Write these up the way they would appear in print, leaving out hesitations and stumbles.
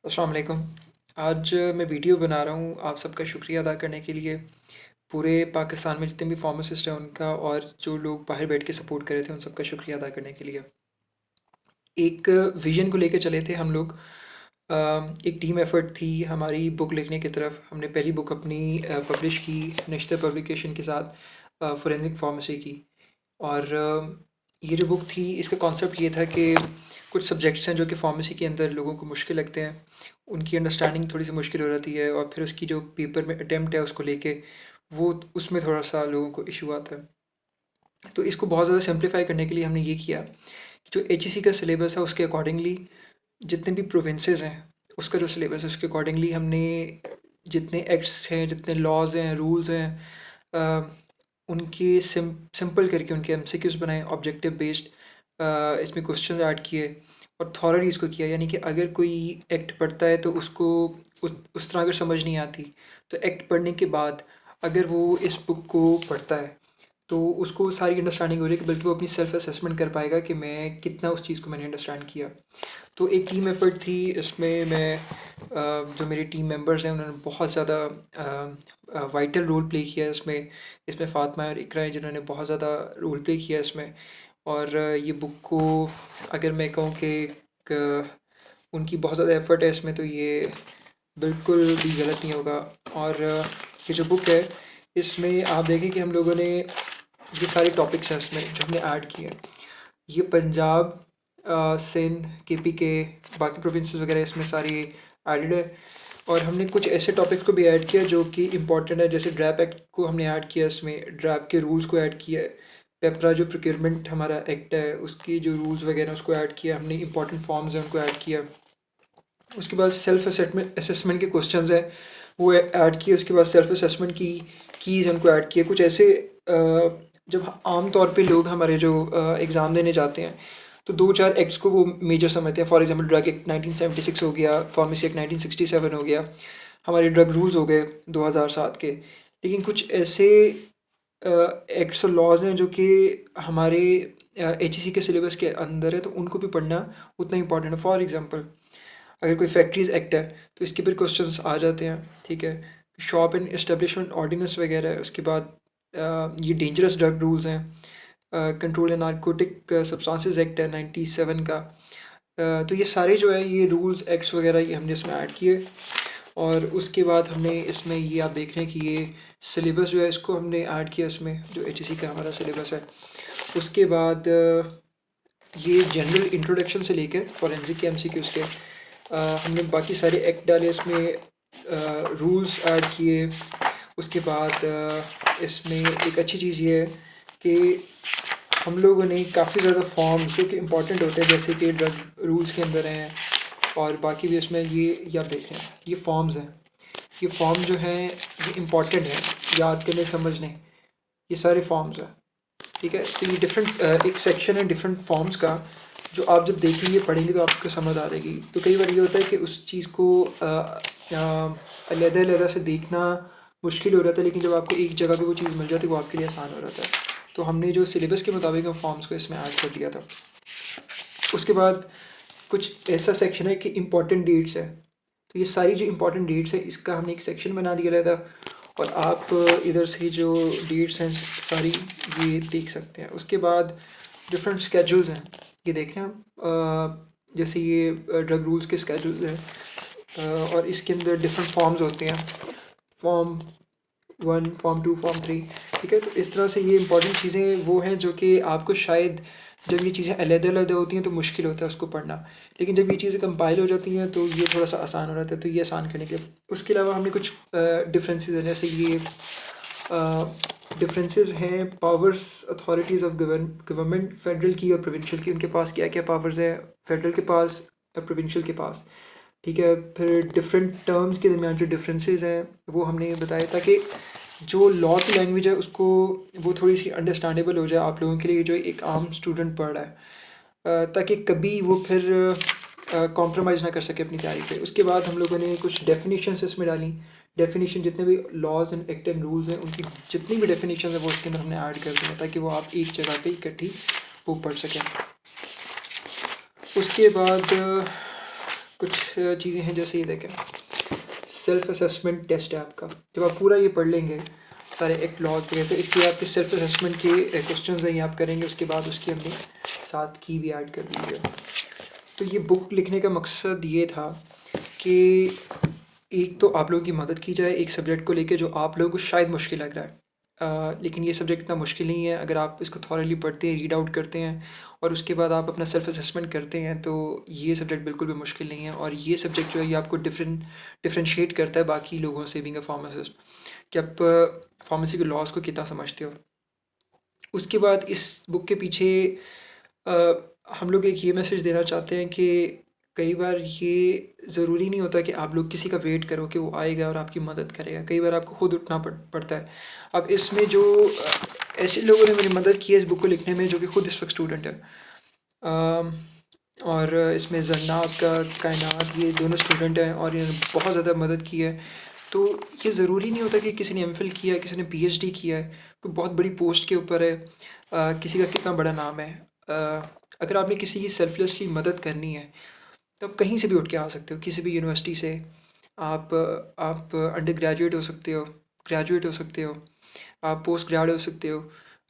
अस्सलाम वालेकुम। आज मैं वीडियो बना रहा हूँ आप सबका शुक्रिया अदा करने के लिए। पूरे पाकिस्तान में जितने भी फार्मासिस्ट हैं उनका और जो लोग बाहर बैठ के सपोर्ट कर रहे थे उन सबका शुक्रिया अदा करने के लिए। एक विज़न को लेके चले थे हम लोग। एक टीम एफ़र्ट थी हमारी बुक लिखने की तरफ। हमने पहली बुक अपनी पब्लिश की नश्तर पब्लिकेशन के साथ फ़ोरेंसिक फ़ार्मेसी की। और ये जो बुक थी इसका कॉन्सेप्ट ये था कि कुछ सब्जेक्ट्स हैं जो कि फ़ार्मेसी के अंदर लोगों को मुश्किल लगते हैं, उनकी अंडरस्टैंडिंग थोड़ी सी मुश्किल हो जाती है और फिर उसकी जो पेपर में अटेम्प्ट है उसको लेके वो उसमें थोड़ा सा लोगों को इशू आता है। तो इसको बहुत ज़्यादा सिंप्लीफाई करने के लिए हमने ये किया कि जो एचईसी का सिलेबस है उसके अकॉर्डिंगली जितने भी प्रोविंसेस हैं उसका जो सिलेबस है उसके अकॉर्डिंगली हमने जितने एक्ट्स हैं, जितने लॉज हैं, रूल्स हैं, अ, उनके सिंपल करके उनके एमसीक्यूज बनाए, ऑब्जेक्टिव बेस्ड इसमें क्वेश्चन ऐड किए और थॉरली इसको किया। यानी कि अगर कोई एक्ट पढ़ता है तो उसको उस तरह अगर समझ नहीं आती तो एक्ट पढ़ने के बाद अगर वो इस बुक को पढ़ता है तो उसको सारी अंडरस्टैंडिंग हो रही है कि बल्कि वो अपनी सेल्फ असेसमेंट कर पाएगा कि मैं कितना उस चीज़ को मैंने अंडरस्टैंड किया। तो एक टीम एफर्ट थी इसमें। मैं जो मेरे टीम मेंबर्स हैं उन्होंने बहुत ज़्यादा वाइटल रोल प्ले किया है इसमें। इसमें फ़ातिमा और इकरा हैं जिन्होंने बहुत ज़्यादा रोल प्ले किया है इसमें। और ये बुक को अगर मैं कहूँ कि उनकी बहुत ज़्यादा एफ़र्ट है इसमें तो ये बिल्कुल भी गलत नहीं होगा। और ये जो बुक है इसमें आप देखें कि हम लोगों ने ये सारे टॉपिक्स हैं इसमें जो हमने ऐड किए हैं। ये पंजाब, सिंध, केपीके, बाकी प्रोविंसेस वगैरह इसमें सारी एडेड है। और हमने कुछ ऐसे टॉपिक्स को भी ऐड किया जो कि इम्पोर्टेंट है, जैसे ड्रैप एक्ट को हमने ऐड किया इसमें, ड्रैप के रूल्स को ऐड किया है। पेपरा जो प्रोक्योरमेंट हमारा एक्ट है उसकी जो रूल्स वगैरह उसको ऐड किया हमने, इंपॉर्टेंट फॉर्म्स हैं उनको ऐड किया। उसके बाद सेल्फ असेसमेंट के क्वेश्चंस हैं वो ऐड किए। उसके बाद सेल्फ असेसमेंट की कीज़ उनको ऐड किए। कुछ ऐसे जब आम तौर पे लोग हमारे जो एग्ज़ाम देने जाते हैं तो दो चार एक्ट्स को वो मेजर समझते हैं। फॉर एग्जांपल ड्रग एक्ट 1976 हो गया, फार्मेसी एक्ट 1967 हो गया, हमारे ड्रग रूल्स हो गए 2007 के। लेकिन कुछ ऐसे एक्ट्स और लॉज हैं जो कि हमारे एचईसी के सिलेबस के अंदर है तो उनको भी पढ़ना उतना इंपॉर्टेंट है। फॉर एग्जांपल अगर कोई फैक्ट्रीज एक्ट है तो इसके फिर क्वेश्चंस आ जाते हैं, ठीक है। शॉप एंड एस्टेब्लिशमेंट ऑर्डिनेंस वगैरह है। उसके बाद ये डेंजरस ड्रग रूल्स हैं। Control and narcotic substances act है 97 का। तो ये सारे जो है ये रूल्स एक्ट्स वगैरह ये हमने इसमें ऐड किए। और उसके बाद हमने इसमें ये आप देख रहे हैं कि ये सिलेबस जो है इसको हमने ऐड किया इसमें, जो एचईसी का हमारा सिलेबस है। उसके बाद ये जनरल इंट्रोडक्शन से लेकर फॉरेंसिक के एमसीक्यूज़ के हमने बाकी सारे एक्ट डाले इसमें, रूल्स ऐड किए। उसके बाद इसमें एक अच्छी चीज़ ये है कि हम लोगों ने काफ़ी ज़्यादा फॉर्म्स जो कि इम्पॉर्टेंट होते हैं जैसे कि ड्रग रूल्स के अंदर हैं और बाकी भी इसमें ये आप देखें ये फॉर्म्स हैं। ये फॉर्म जो हैं ये इम्पॉर्टेंट है याद करने समझने, ये सारे फॉर्म्स हैं, ठीक है। तो ये डिफरेंट एक सेक्शन है डिफरेंट फॉर्म्स का, जो आप जब देखेंगे पढ़ेंगे तो आपको समझ आ जाएगी। तो कई बार ये होता है कि उस चीज़ को अलग-अलग से देखना मुश्किल हो रहा था, लेकिन जब आपको एक जगह पे वो चीज़ मिल जाती है वो आपके लिए आसान हो रहा था। तो हमने जो सिलेबस के मुताबिक हम फॉर्म्स को इसमें ऐड कर दिया था। उसके बाद कुछ ऐसा सेक्शन है कि इम्पॉर्टेंट डेट्स है। तो ये सारी जो इम्पॉर्टेंट डेट्स है इसका हमने एक सेक्शन बना दिया रहता और आप इधर से जो डेट्स हैं सारी ये देख सकते हैं। उसके बाद डिफरेंट स्केड्यूल्स हैं, ये देख रहे हैं आप। जैसे ये ड्रग रूल्स के स्केड्यूल हैं और इसके अंदर डिफरेंट फॉर्म्स होते हैं, फॉर्म 1, फॉर्म 2, फॉर्म 3, ठीक है। तो इस तरह से ये इंपॉर्टेंट चीज़ें वो हैं जो कि आपको शायद जब ये चीज़ें अलग-अलग होती हैं तो मुश्किल होता है उसको पढ़ना, लेकिन जब ये चीज़ें कंपाइल हो जाती हैं तो ये थोड़ा सा आसान हो जाता है। तो ये आसान करने के लिए उसके अलावा हमने कुछ डिफरेंसेस हैं, जैसे ये डिफरेंसेस हैं powers authorities of government, federal की और प्रोविंशियल की, उनके पास क्या क्या पावर्स हैं फेडरल के पास या प्रोविंशियल के पास, ठीक है। फिर डिफरेंट टर्म्स के दरमियान जो डिफरेंसेस हैं वो हमने बताया ताकि जो लॉ की लैंग्वेज है उसको वो थोड़ी सी अंडरस्टैंडेबल हो जाए आप लोगों के लिए जो एक आम स्टूडेंट पढ़ रहा है, ताकि कभी वो फिर कॉम्प्रोमाइज़ ना कर सके अपनी तैयारी पे। उसके बाद हम लोगों ने कुछ डेफिनेशंस इसमें डाली। डेफिनेशन जितने भी laws and act and rules हैं उनकी जितनी भी डेफिनेशन है वो उसके अंदर हमने ऐड कर दिया ताकि वो आप एक जगह पे इकट्ठी वो पढ़ सकें। उसके बाद कुछ चीज़ें हैं, जैसे ये देखें, सेल्फ असेसमेंट टेस्ट है आपका। जब आप पूरा ये पढ़ लेंगे सारे एक्ट लॉ के, तो इसके आपके सेल्फ असेसमेंट के क्वेश्चंस हैं, ये आप करेंगे। उसके बाद उसकी हमने साथ की भी ऐड कर दी है। तो ये बुक लिखने का मकसद ये था कि एक तो आप लोगों की मदद की जाए एक सब्जेक्ट को लेके जो आप लोगों को शायद मुश्किल लग रहा है। लेकिन ये सब्जेक्ट इतना मुश्किल नहीं है अगर आप इसको थॉरली पढ़ते हैं, रीड आउट करते हैं और उसके बाद आप अपना सेल्फ असेसमेंट करते हैं, तो ये सब्जेक्ट बिल्कुल भी मुश्किल नहीं है। और ये सब्जेक्ट जो है ये आपको डिफरेंशिएट करता है बाकी लोगों से, बीइंग अ फार्मासिस्ट, कि आप फार्मेसी के लॉज को कितना समझते हो। उसके बाद इस बुक के पीछे अ, हम लोग एक ये मैसेज देना चाहते हैं कि कई बार ये ज़रूरी नहीं होता कि आप लोग किसी का वेट करो कि वो आएगा और आपकी मदद करेगा। कई बार आपको खुद उठना पड़ता है। अब इसमें जो ऐसे लोगों ने मेरी मदद की है इस बुक को लिखने में, जो कि खुद इस वक्त स्टूडेंट है। अम, और इसमें जन्नात का कायनात, ये दोनों स्टूडेंट हैं और इन्होंने बहुत ज़्यादा मदद की है। तो ये ज़रूरी नहीं होता कि किसी ने एमफिल किया है, किसी ने पीएचडी किया है, कोई बहुत बड़ी पोस्ट के ऊपर है, किसी का कितना बड़ा नाम है। अगर आपने किसी की सेल्फलेसली मदद करनी है तो आप कहीं से भी उठ के आ सकते हो, किसी भी यूनिवर्सिटी से। आप अंडर ग्रेजुएट हो सकते हो, ग्रेजुएट हो सकते हो, आप पोस्ट ग्रेड हो सकते हो।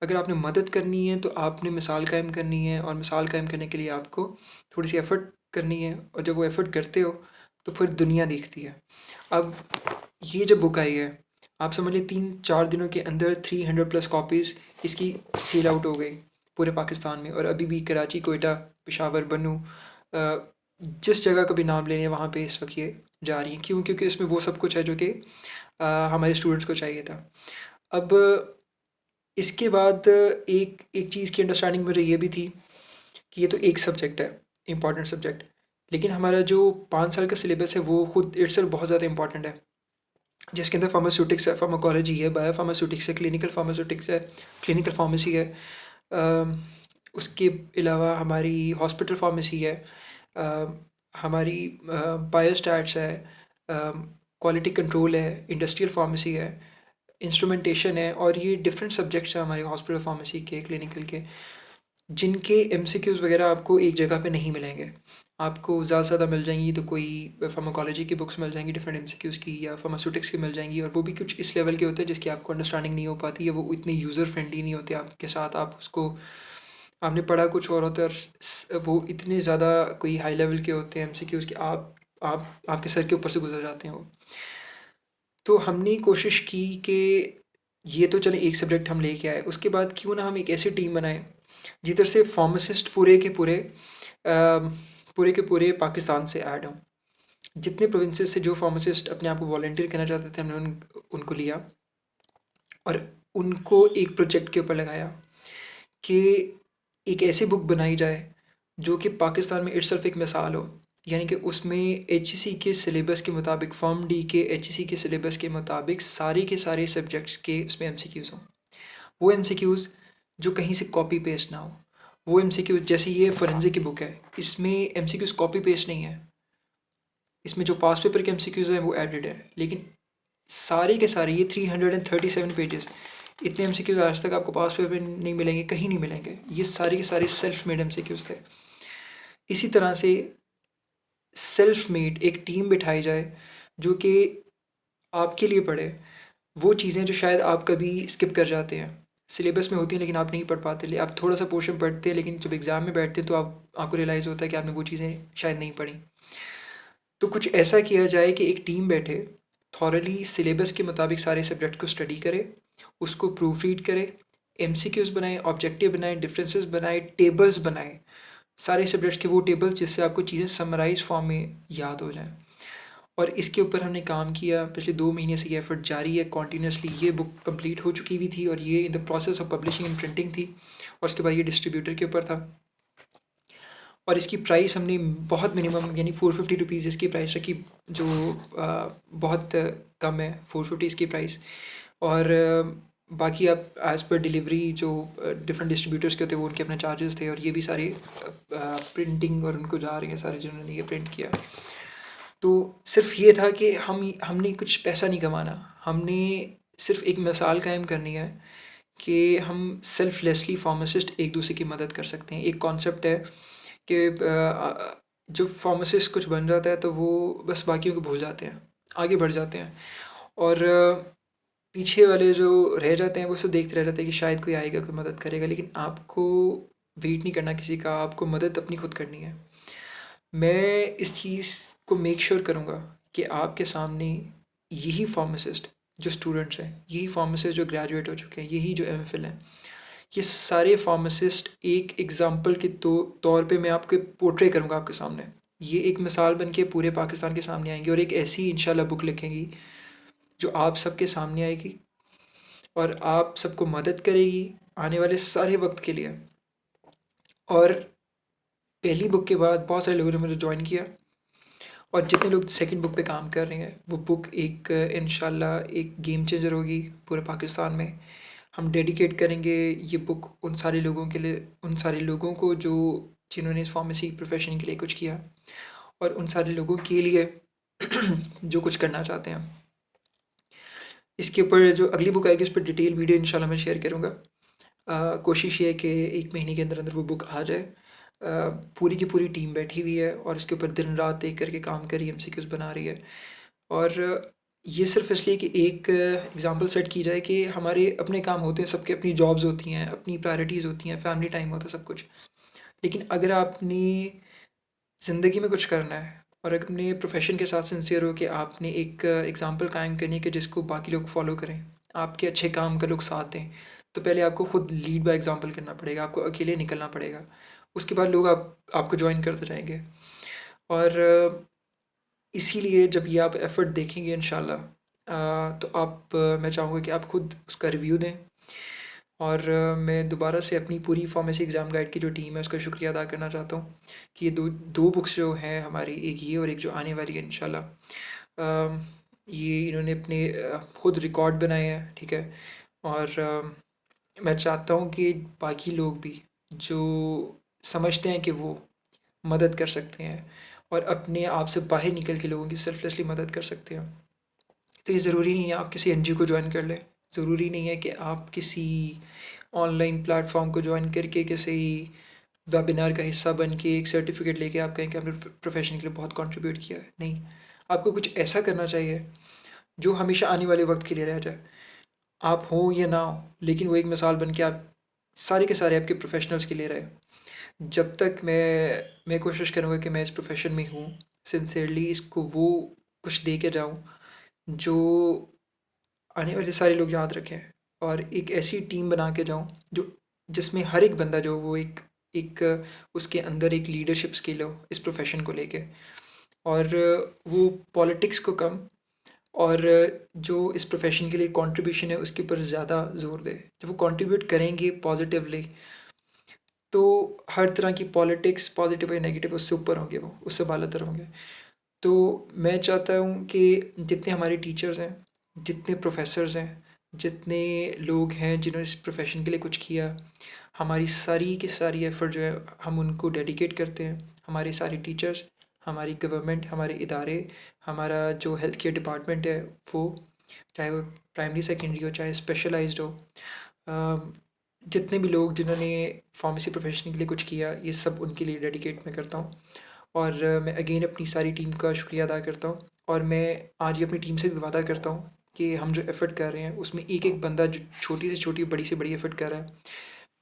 अगर आपने मदद करनी है तो आपने मिसाल कायम करनी है, और मिसाल कायम करने के लिए आपको थोड़ी सी एफ़र्ट करनी है, और जब वो एफ़र्ट करते हो तो फिर दुनिया दिखती है। अब ये जब बुक आई है, आप समझ लीजिए 3-4 दिनों के अंदर 300+ कॉपीज़ इसकी सेल आउट हो गई पूरे पाकिस्तान में। और अभी भी कराची, कोयटा, पेशावर, बन्नू, जिस जगह का भी नाम लेने वहाँ पे इस वक्त ये जा रही हैं। क्यों? क्योंकि इसमें वो सब कुछ है जो कि हमारे स्टूडेंट्स को चाहिए था। अब इसके बाद एक एक चीज़ की अंडरस्टैंडिंग मुझे ये भी थी कि ये तो एक सब्जेक्ट है, इम्पॉर्टेंट सब्जेक्ट, लेकिन हमारा जो 5 साल का सिलेबस है वो खुद इटसेल्फ बहुत ज़्यादा इम्पॉर्टेंट है, जिसके अंदर फार्मास्यूटिक्स है, फार्माकोलॉजी है, बायोफार्मास्यूटिक्स है, क्लिनिकल फार्मास्यूटिक्स है, क्लिनिकल फार्मेसी है। उसके अलावा हमारी हॉस्पिटल फार्मेसी है, हमारी बायोस्टैट्स है, क्वालिटी कंट्रोल है, इंडस्ट्रियल फार्मेसी है, इंस्ट्रूमेंटेशन है। और ये डिफरेंट सब्जेक्ट्स हैं हमारे हॉस्पिटल फार्मेसी के, क्लिनिकल के, जिनके एमसीक्यूज़ वगैरह आपको एक जगह पे नहीं मिलेंगे। आपको ज़्यादा से ज़्यादा मिल जाएंगी तो कोई फार्माकोलॉजी की बुक्स मिल जाएंगी डिफरेंट एमसीक्यूज़ की, या फार्मास्यूटिक्स की मिल जाएंगी, और वो भी कुछ इस लेवल के होते हैं जिसकी आपको अंडरस्टैंडिंग नहीं हो पाती, या वो इतनी यूज़र फ्रेंडली नहीं होते आपके साथ। आप उसको आपने पढ़ा कुछ और होता है, और वो इतने ज़्यादा कोई हाई लेवल के होते हैं एमसीक्यूज़ कि आप आपके सर के ऊपर से गुजर जाते हैं वो। तो हमने कोशिश की कि ये तो चले एक सब्जेक्ट हम लेके आए, उसके बाद क्यों ना हम एक ऐसी टीम बनाएं जिधर से फार्मासिस्ट पूरे के पूरे पाकिस्तान से ऐड हों। जितने प्रोविंसेस से जो फार्मासिस्ट अपने आप को वॉलंटियर करना चाहते थे, हमने उनको लिया और उनको एक प्रोजेक्ट के ऊपर लगाया कि एक ऐसी बुक बनाई जाए जो कि पाकिस्तान में इटसेल्फ एक मिसाल हो। यानी कि उसमें एचईसी के सिलेबस के मुताबिक, फॉर्म डी के एचईसी के सिलेबस के मुताबिक सारे के सारे सब्जेक्ट्स के उसमें एमसीक्यूज़ हों। वो एमसीक्यूज़ जो कहीं से कॉपी पेस्ट ना हो। वो एमसीक्यूज़, जैसे ये फोरेंसिक की बुक है, इसमें एमसीक्यूज़ कॉपी पेस्ट नहीं है। इसमें जो पास पेपर के एमसीक्यूज़ हैं वो एडेड है, लेकिन सारे के सारे ये 337 पेजेस, इतने एमसीक्यूज़ आज तक आपको पास पेपर में नहीं मिलेंगे, कहीं नहीं मिलेंगे। ये सारे के सारे सेल्फ मेड एमसीक्यूज़ थे। इसी तरह से सेल्फ मेड एक टीम बिठाई जाए जो कि आपके लिए पढ़े वो चीज़ें जो शायद आप कभी स्किप कर जाते हैं, सिलेबस में होती हैं लेकिन आप नहीं पढ़ पाते। आप थोड़ा सा पोर्शन पढ़ते हैं, लेकिन जब एग्ज़ाम में बैठते हैं तो आपको रियलाइज़ होता है कि आपने वो चीज़ें शायद नहीं पढ़ी। तो कुछ ऐसा किया जाए कि एक टीम बैठे, थॉरली सिलेबस के मुताबिक सारे सब्जेक्ट को स्टडी करे, उसको प्रूफ रीड करे, एमसीक्यूज़ बनाए, ऑब्जेक्टिव बनाए, डिफरेंसेस बनाए, टेबल्स बनाए, सारे सब्जेक्ट्स के वो टेबल्स जिससे आपको चीज़ें समराइज फॉर्म में याद हो जाएं। और इसके ऊपर हमने काम किया, पिछले 2 महीने से ये एफर्ट जारी है कॉन्टीन्यूसली। ये बुक कंप्लीट हो चुकी हुई थी और ये in the process of publishing and printing थी, और उसके बाद ये डिस्ट्रीब्यूटर के ऊपर था। और इसकी प्राइस हमने बहुत मिनिमम यानी 450 रुपीज़ इसकी प्राइस रखी, जो बहुत कम है 450 इसकी प्राइस। और बाकी आप एज़ पर डिलीवरी जो डिफरेंट डिस्ट्रीब्यूटर्स के होते हैं वो उनके अपने चार्जेस थे, और ये भी सारे प्रिंटिंग और उनको जा रही हैं सारे जिन्होंने ये प्रिंट किया। तो सिर्फ ये था कि हमने कुछ पैसा नहीं कमाना, हमने सिर्फ एक मिसाल कायम करनी है कि हम सेल्फलेसली फार्मासिस्ट एक दूसरे की मदद कर सकते हैं। एक कॉन्सेप्ट है कि जब फार्मासिस्ट कुछ बन जाता है तो वो बस बाकियों को भूल जाते हैं, आगे बढ़ जाते हैं और पीछे वाले जो रह जाते हैं वो सिर्फ देखते रह जाते हैं कि शायद कोई आएगा, कोई मदद करेगा, लेकिन आपको वेट नहीं करना किसी का, आपको मदद अपनी खुद करनी है। मैं इस चीज़ को मेक श्योर करूँगा कि आपके सामने यही फार्मासिस्ट जो स्टूडेंट्स हैं, यही फार्मासिस्ट जो ग्रेजुएट हो चुके हैं, यही जो एमफिल हैं, ये सारे फार्मासिस्ट एक एग्ज़ाम्पल के तौर पे मैं आपको पोर्ट्रे करूँगा आपके सामने। ये एक मिसाल बन के पूरे पाकिस्तान के सामने आएँगी और एक ऐसी इंशाल्लाह बुक लिखेंगी जो आप सबके सामने आएगी और आप सबको मदद करेगी आने वाले सारे वक्त के लिए। और पहली बुक के बाद बहुत सारे लोगों ने मुझे ज्वाइन किया और जितने लोग सेकंड बुक पे काम कर रहे हैं वो बुक एक इंशाल्लाह एक गेम चेंजर होगी पूरे पाकिस्तान में। हम डेडिकेट करेंगे ये बुक उन सारे लोगों के लिए, उन सारे लोगों को जो जिन्होंने इस फार्मेसी प्रोफेशन के लिए कुछ किया और उन सारे लोगों के लिए जो कुछ करना चाहते हैं। इसके ऊपर जो अगली बुक आएगी उस पर डिटेल वीडियो इंशाल्लाह मैं शेयर करूँगा। कोशिश ये है कि 1 महीने के अंदर अंदर वो बुक आ जाए। पूरी की पूरी टीम बैठी हुई है और इसके ऊपर दिन रात एक करके काम कर रही है, एमसीक्यूज़ बना रही है। और ये सिर्फ़ इसलिए कि एक एग्ज़ाम्पल सेट की जाए कि हमारे अपने काम होते हैं, सबकी अपनी जॉब्स होती हैं, अपनी प्रायोरिटीज़ होती हैं, फैमिली टाइम होता है, सब कुछ। लेकिन अगर आपने ज़िंदगी में कुछ करना है और अपने प्रोफ़ेशन के साथ सिंसियर हो कि आपने एक एग्ज़ाम्पल कायम करनी है कि जिसको बाकी लोग फ़ॉलो करें, आपके अच्छे काम का लोग साथ दें, तो पहले आपको खुद लीड बाय एग्ज़ाम्पल करना पड़ेगा, आपको अकेले निकलना पड़ेगा। उसके बाद लोग आपको जॉइन करते जाएँगे और इसीलिए जब ये आप एफ़र्ट देखेंगे इंशाल्लाह तो मैं चाहूँगा कि आप खुद उसका रिव्यू दें और मैं दोबारा से अपनी पूरी फार्मेसी एग्ज़ाम गाइड की जो टीम है उसका शुक्रिया अदा करना चाहता हूँ कि ये दो बुक्स जो हैं हमारी, एक ये और एक जो आने वाली है इंशाल्लाह, ये इन्होंने अपने खुद रिकॉर्ड बनाए हैं, ठीक है। और मैं चाहता हूँ कि बाकी लोग भी जो समझते हैं कि वो मदद कर सकते हैं और अपने आप से बाहर निकल के लोगों की सेल्फलेसली मदद कर सकते हैं, तो ये ज़रूरी नहीं है आप किसी एनजीओ को ज्वाइन कर लें, ज़रूरी नहीं है कि आप किसी ऑनलाइन प्लेटफॉर्म को ज्वाइन करके किसी वेबिनार का हिस्सा बन के एक सर्टिफिकेट लेके आप कहें कि आपने प्रोफेशन के लिए बहुत कंट्रीब्यूट किया है। नहीं, आपको कुछ ऐसा करना चाहिए जो हमेशा आने वाले वक्त के लिए रह जाए। आप हो या ना हो, लेकिन वो एक मिसाल बन के आप सारे के सारे आपके प्रोफेशनल्स के लिए रहे। जब तक मैं कोशिश करूँगा कि मैं इस प्रोफेशन में हूँ, सिंसियरली इसको वो कुछ दे के जाऊँ जो आने वाले सारे लोग याद रखें और एक ऐसी टीम बना के जाऊँ जो जिसमें हर एक बंदा जो वो एक एक उसके अंदर एक लीडरशिप स्किल हो इस प्रोफेशन को लेके और वो पॉलिटिक्स को कम और जो इस प्रोफेशन के लिए कंट्रीब्यूशन है उसके ऊपर ज़्यादा ज़ोर दे। जब वो कंट्रीब्यूट करेंगे पॉजिटिवली तो हर तरह की पॉलिटिक्स पॉजिटिव या नेगेटिव उससे ऊपर होंगे, वो उससे बालातर होंगे। तो मैं चाहता हूँ कि जितने हमारे टीचर्स हैं, जितने प्रोफेसर्स हैं, जितने लोग हैं जिन्होंने इस प्रोफेशन के लिए कुछ किया, हमारी सारी की सारी एफ़र्ट जो है हम उनको डेडिकेट करते हैं। हमारे सारे टीचर्स, हमारी गवर्नमेंट, हमारे इदारे, हमारा जो हेल्थ केयर डिपार्टमेंट है वो, चाहे वो प्राइमरी सेकेंडरी हो, चाहे स्पेशलाइज्ड हो, जितने भी लोग जिन्होंने फार्मेसी प्रोफेशन के लिए कुछ किया, ये सब उनके लिए डेडिकेट मैं करता हूँ। और मैं अगेन अपनी सारी टीम का शुक्रिया अदा करता हूँ और मैं आज ये अपनी टीम से भी वादा करता हूँ कि हम जो एफ़र्ट कर रहे हैं उसमें एक एक बंदा जो छोटी से छोटी बड़ी से बड़ी एफ़र्ट कर रहा है,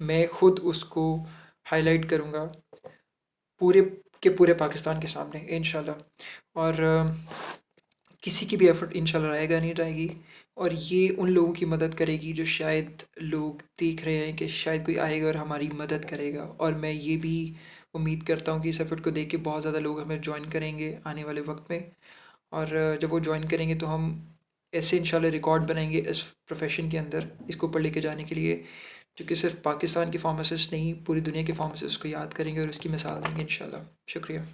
मैं खुद उसको हाईलाइट करूँगा पूरे के पूरे पाकिस्तान के सामने इंशाल्लाह। और किसी की भी एफ़र्ट इंशाल्लाह रहेगा नहीं जाएगी और ये उन लोगों की मदद करेगी जो शायद लोग देख रहे हैं कि शायद कोई आएगा और हमारी मदद करेगा। और मैं ये भी उम्मीद करता हूँ कि इस एफ़र्ट को देख के बहुत ज़्यादा लोग हमें जॉइन करेंगे आने वाले वक्त में। और जब वो जॉइन करेंगे तो हम ऐसे इंशाल्लाह रिकॉर्ड बनाएंगे इस प्रोफेशन के अंदर इसको ऊपर लेके जाने के लिए, जो कि सिर्फ पाकिस्तान के फार्मासिस्ट नहीं पूरी दुनिया के फार्मासिस्ट को याद करेंगे और उसकी मिसाल देंगे इंशाल्लाह। शुक्रिया।